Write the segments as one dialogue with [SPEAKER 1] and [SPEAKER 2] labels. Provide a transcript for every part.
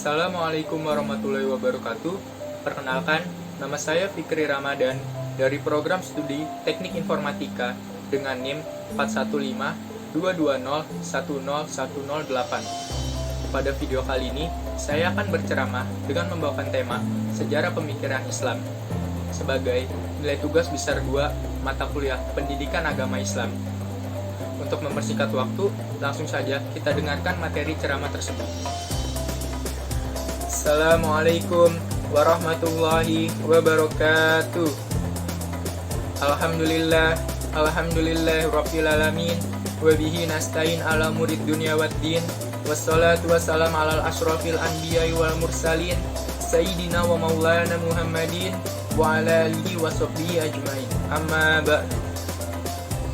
[SPEAKER 1] Assalamualaikum warahmatullahi wabarakatuh. Perkenalkan, nama saya Fikri Ramadan dari program studi Teknik Informatika dengan NIM 41522010108. Pada video kali ini, saya akan berceramah dengan membawakan tema Sejarah Pemikiran Islam sebagai nilai tugas besar 2 mata kuliah Pendidikan Agama Islam. Untuk mempersingkat waktu, langsung saja kita dengarkan materi ceramah tersebut. Assalamualaikum warahmatullahi wabarakatuh. Alhamdulillah rabbil alamin wa bihi nasta'in ala murid dunya waddin wassalatu wassalamu ala asyrafil anbiya'i wal mursalin sayyidina wa maulana Muhammadin wa ala alihi wa sahbihi ajmain. Amma ba'd.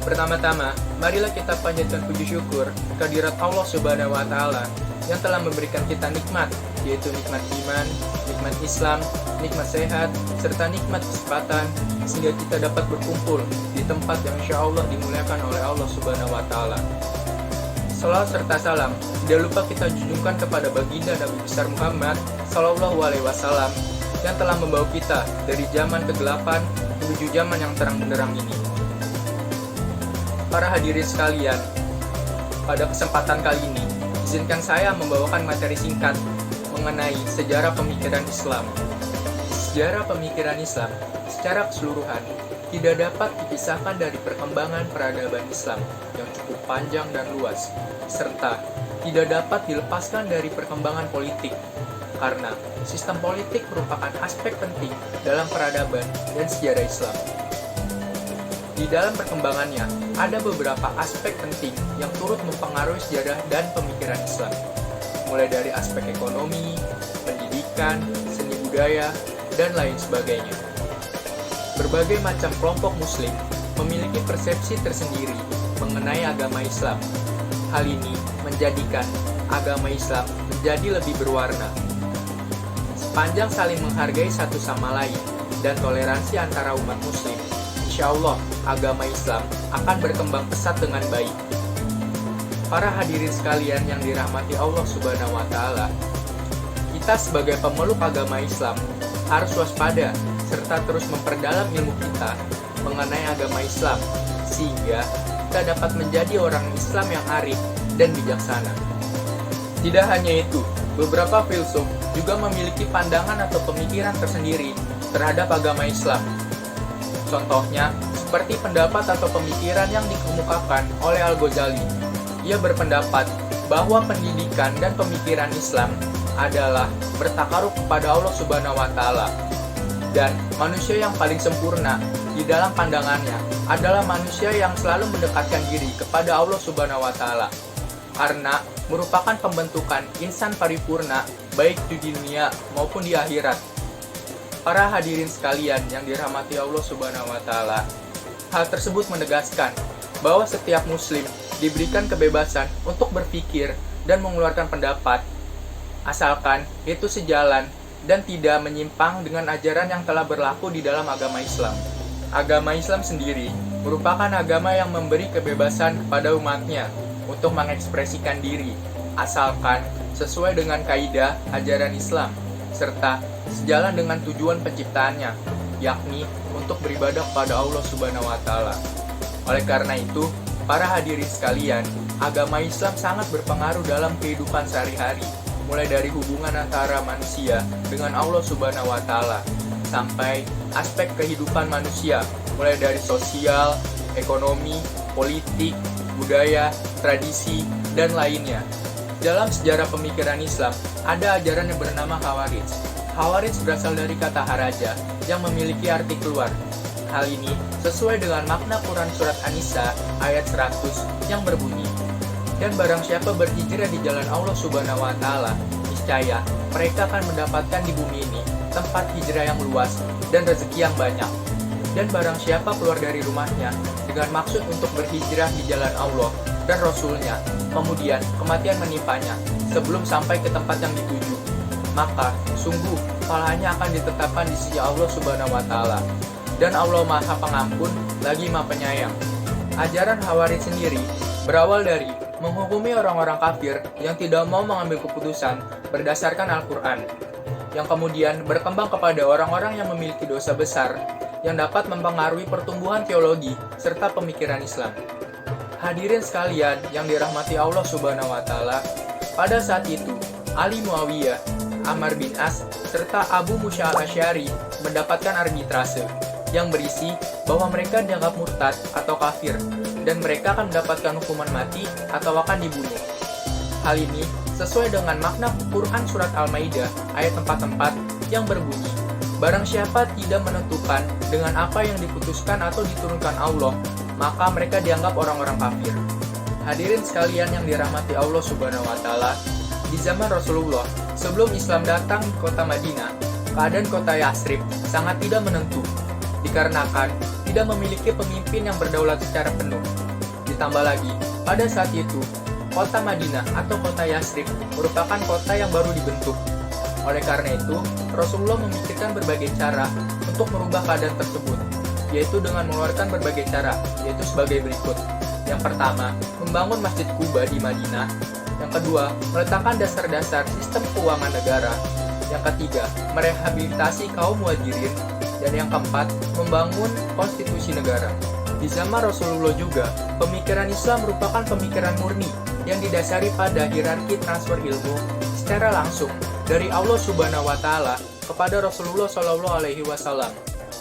[SPEAKER 1] Pertama-tama, marilah kita panjatkan puji syukur kehadirat Allah Subhanahu wa taala yang telah memberikan kita nikmat, yaitu nikmat iman, nikmat Islam, nikmat sehat, serta nikmat kesempatan, sehingga kita dapat berkumpul di tempat yang insya Allah dimuliakan oleh Allah Subhanahu wa Ta'ala. Salawat serta salam tidak lupa kita junjungkan kepada baginda Nabi besar Muhammad Sallallahu Alaihi Wasallam yang telah membawa kita dari zaman kegelapan menuju zaman yang terang benderang ini. Para hadirin sekalian, pada kesempatan kali ini, izinkan saya membawakan materi singkat mengenai sejarah pemikiran Islam. Sejarah pemikiran Islam secara keseluruhan tidak dapat dipisahkan dari perkembangan peradaban Islam yang cukup panjang dan luas, serta tidak dapat dilepaskan dari perkembangan politik, karena sistem politik merupakan aspek penting dalam peradaban dan sejarah Islam. Di dalam perkembangannya, ada beberapa aspek penting yang turut mempengaruhi sejarah dan pemikiran Islam, mulai dari aspek ekonomi, pendidikan, seni budaya, dan lain sebagainya. Berbagai macam kelompok muslim memiliki persepsi tersendiri mengenai agama Islam. Hal ini menjadikan agama Islam menjadi lebih berwarna. Sepanjang saling menghargai satu sama lain dan toleransi antara umat muslim, insya Allah agama Islam akan berkembang pesat dengan baik. Para hadirin sekalian yang dirahmati Allah Subhanahu wa Ta'ala, kita sebagai pemeluk agama Islam harus waspada serta terus memperdalam ilmu kita mengenai agama Islam sehingga kita dapat menjadi orang Islam yang arif dan bijaksana. Tidak hanya itu, beberapa filsuf juga memiliki pandangan atau pemikiran tersendiri terhadap agama Islam. Contohnya, seperti pendapat atau pemikiran yang dikemukakan oleh Al-Ghazali. Ia berpendapat bahwa pendidikan dan pemikiran Islam adalah bertakarub kepada Allah Subhanahu wa Ta'ala. Dan manusia yang paling sempurna di dalam pandangannya adalah manusia yang selalu mendekatkan diri kepada Allah Subhanahu wa Ta'ala, karena merupakan pembentukan insan paripurna baik di dunia maupun di akhirat. Para hadirin sekalian yang dirahmati Allah Subhanahu wa Ta'ala, hal tersebut menegaskan bahwa setiap muslim diberikan kebebasan untuk berpikir dan mengeluarkan pendapat, asalkan itu sejalan dan tidak menyimpang dengan ajaran yang telah berlaku di dalam agama Islam. Agama Islam sendiri merupakan agama yang memberi kebebasan kepada umatnya untuk mengekspresikan diri, asalkan sesuai dengan kaidah ajaran Islam, serta sejalan dengan tujuan penciptaannya, yakni untuk beribadah kepada Allah Subhanahu wa Ta'ala. Oleh karena itu, para hadirin sekalian, agama Islam sangat berpengaruh dalam kehidupan sehari-hari, mulai dari hubungan antara manusia dengan Allah Subhanahu wa Ta'ala, sampai aspek kehidupan manusia, mulai dari sosial, ekonomi, politik, budaya, tradisi, dan lainnya. Dalam sejarah pemikiran Islam, ada ajaran yang bernama Khawarij. Khawarij berasal dari kata haraja yang memiliki arti keluar. Hal ini sesuai dengan makna Quran Surat An-Nisa ayat 100 yang berbunyi, "Dan barang siapa berhijrah di jalan Allah Subhanahu wa Ta'ala, niscaya mereka akan mendapatkan di bumi ini tempat hijrah yang luas dan rezeki yang banyak. Dan barang siapa keluar dari rumahnya dengan maksud untuk berhijrah di jalan Allah dan Rasul-Nya, kemudian kematian menimpanya sebelum sampai ke tempat yang dituju, maka sungguh pahalanya akan ditetapkan di sisi Allah Subhanahu wa Ta'ala. Dan Allah Maha Pengampun lagi Maha Penyayang." Ajaran Khawarij sendiri berawal dari menghukumi orang-orang kafir yang tidak mau mengambil keputusan berdasarkan Al-Quran, yang kemudian berkembang kepada orang-orang yang memiliki dosa besar yang dapat mempengaruhi pertumbuhan teologi serta pemikiran Islam. Hadirin sekalian yang dirahmati Allah Subhanahu wa Ta'ala, pada saat itu Ali Muawiyah, Ammar bin As, serta Abu Musa al-Asy'ari mendapatkan arbitrase yang berisi bahwa mereka dianggap murtad atau kafir dan mereka akan mendapatkan hukuman mati atau akan dibunuh. Hal ini sesuai dengan makna Quran Surat Al-Maidah ayat 44 yang berbunyi, barang siapa tidak menentukan dengan apa yang diputuskan atau diturunkan Allah, maka mereka dianggap orang-orang kafir. Hadirin sekalian yang dirahmati Allah Subhanahu wa Ta'ala, di zaman Rasulullah, sebelum Islam datang di kota Madinah, keadaan kota Yathrib sangat tidak menentu, dikarenakan tidak memiliki pemimpin yang berdaulat secara penuh. Ditambah lagi, pada saat itu, kota Madinah atau kota Yathrib merupakan kota yang baru dibentuk. Oleh karena itu, Rasulullah memikirkan berbagai cara untuk merubah keadaan tersebut, yaitu dengan mengeluarkan berbagai cara, yaitu sebagai berikut. Yang pertama, membangun Masjid Quba di Madinah. Yang kedua, meletakkan dasar-dasar sistem keuangan negara. Yang ketiga, merehabilitasi kaum muhajirin. Dan yang keempat, membangun konstitusi negara. Di zaman Rasulullah juga, pemikiran Islam merupakan pemikiran murni yang didasari pada hierarki transfer ilmu secara langsung dari Allah Subhanahu wa Ta'ala kepada Rasulullah Shallallahu alaihi wasallam.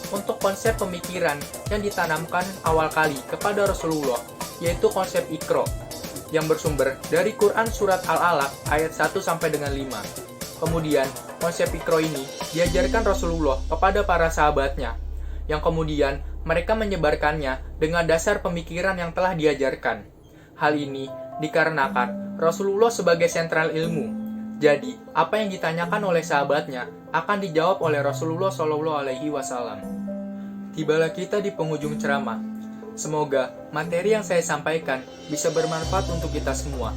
[SPEAKER 1] Untuk konsep pemikiran yang ditanamkan awal kali kepada Rasulullah, yaitu konsep Iqra, yang bersumber dari Quran Surat Al-Alaq ayat 1 sampai dengan 5. Kemudian, konsep Iqra ini diajarkan Rasulullah kepada para sahabatnya, yang kemudian mereka menyebarkannya dengan dasar pemikiran yang telah diajarkan. Hal ini dikarenakan Rasulullah sebagai sentral ilmu. Jadi, apa yang ditanyakan oleh sahabatnya akan dijawab oleh Rasulullah Shallallahu alaihi wasallam. Tibalah kita di penghujung ceramah. Semoga materi yang saya sampaikan bisa bermanfaat untuk kita semua.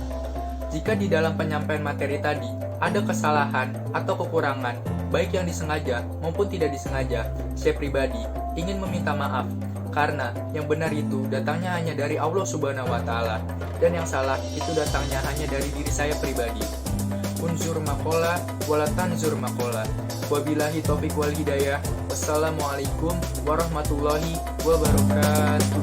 [SPEAKER 1] Jika di dalam penyampaian materi tadi ada kesalahan atau kekurangan, baik yang disengaja maupun tidak disengaja, saya pribadi ingin meminta maaf, karena yang benar itu datangnya hanya dari Allah Subhanahu wa Ta'ala, dan yang salah itu datangnya hanya dari diri saya pribadi. Unzur makola, walatanzur makola. Wabillahi taufiq wal hidayah. Wassalamualaikum warahmatullahi wabarakatuh.